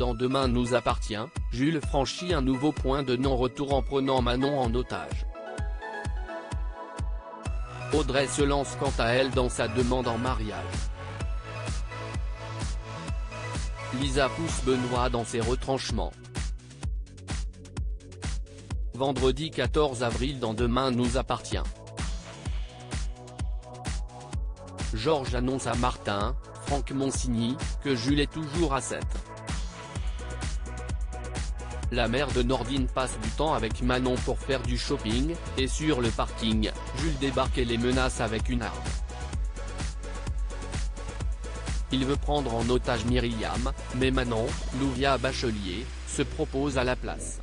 dans Demain nous appartient, Jules franchit un nouveau point de non-retour en prenant Manon en otage. Audrey se lance quant à elle dans sa demande en mariage. Lisa pousse Benoît dans ses retranchements. Vendredi 14 avril dans Demain nous appartient. Georges annonce à Martin, Franck Monsigny, que Jules est toujours à 7. La mère de Nordine passe du temps avec Manon pour faire du shopping, et sur le parking, Jules débarque et les menace avec une arme. Il veut prendre en otage Myriam, mais Manon, Louvia Bachelier, se propose à la place.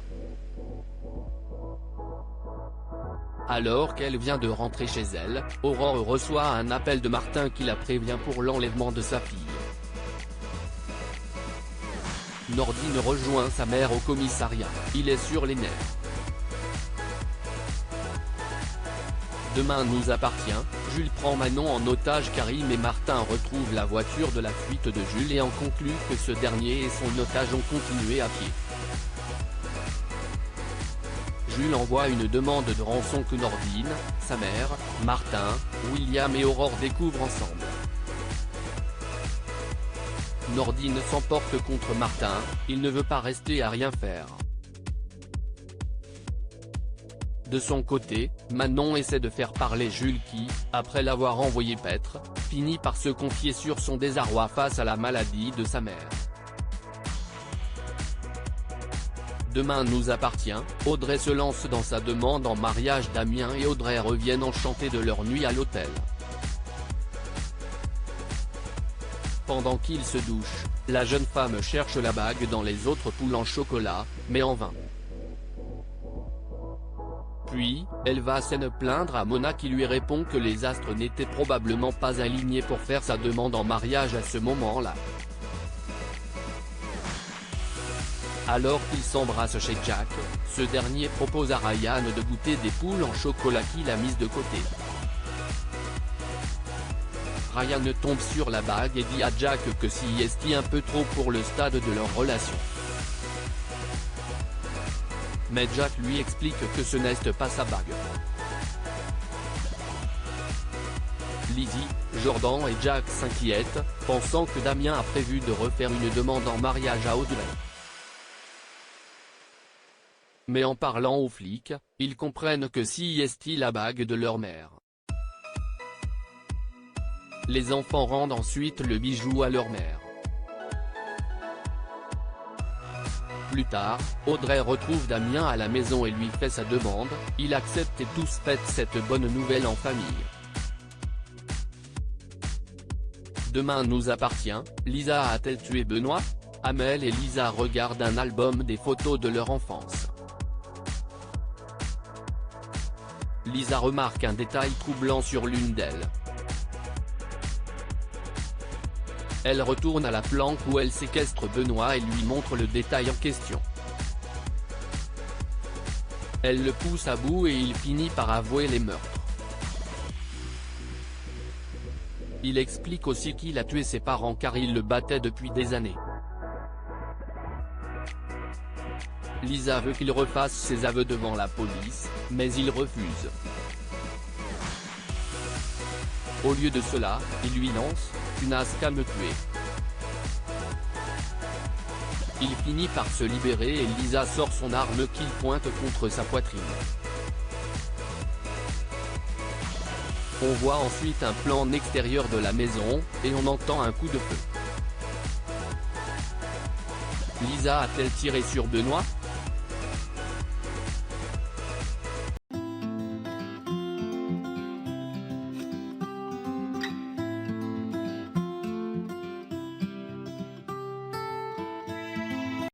Alors qu'elle vient de rentrer chez elle, Aurore reçoit un appel de Martin qui la prévient pour l'enlèvement de sa fille. Nordine rejoint sa mère au commissariat, il est sur les nerfs. Demain nous appartient, Jules prend Manon en otage. Karim et Martin retrouvent la voiture de la fuite de Jules et en concluent que ce dernier et son otage ont continué à pied. Jules envoie une demande de rançon que Nordine, sa mère, Martin, William et Aurore découvrent ensemble. Nordine s'emporte contre Martin, il ne veut pas rester à rien faire. De son côté, Manon essaie de faire parler Jules qui, après l'avoir envoyé paître, finit par se confier sur son désarroi face à la maladie de sa mère. Demain nous appartient, Audrey se lance dans sa demande en mariage. Damien et Audrey reviennent enchantés de leur nuit à l'hôtel. Pendant qu'ils se douchent, la jeune femme cherche la bague dans les autres poules en chocolat, mais en vain. Puis, elle va s'en plaindre à Mona qui lui répond que les astres n'étaient probablement pas alignés pour faire sa demande en mariage à ce moment-là. Alors qu'ils s'embrassent chez Jack, ce dernier propose à Ryan de goûter des poules en chocolat qu'il a mises de côté. Ryan tombe sur la bague et dit à Jack que c'est un peu trop pour le stade de leur relation. Mais Jack lui explique que ce n'est pas sa bague. Lizzie, Jordan et Jack s'inquiètent, pensant que Damien a prévu de refaire une demande en mariage à Audrey. Mais en parlant aux flics, ils comprennent que c'est la bague de leur mère. Les enfants rendent ensuite le bijou à leur mère. Plus tard, Audrey retrouve Damien à la maison et lui fait sa demande, il accepte et tous fêtent cette bonne nouvelle en famille. Demain nous appartient, Lisa a-t-elle tué Benoît? Amel et Lisa regardent un album des photos de leur enfance. Lisa remarque un détail troublant sur l'une d'elles. Elle retourne à la planque où elle séquestre Benoît et lui montre le détail en question. Elle le pousse à bout et il finit par avouer les meurtres. Il explique aussi qu'il a tué ses parents car il le battait depuis des années. Lisa veut qu'il refasse ses aveux devant la police, mais il refuse. Au lieu de cela, il lui lance « Tu n'as qu'à me tuer ». Il finit par se libérer et Lisa sort son arme qu'il pointe contre sa poitrine. On voit ensuite un plan extérieur de la maison, et on entend un coup de feu. Lisa a-t-elle tiré sur Benoît?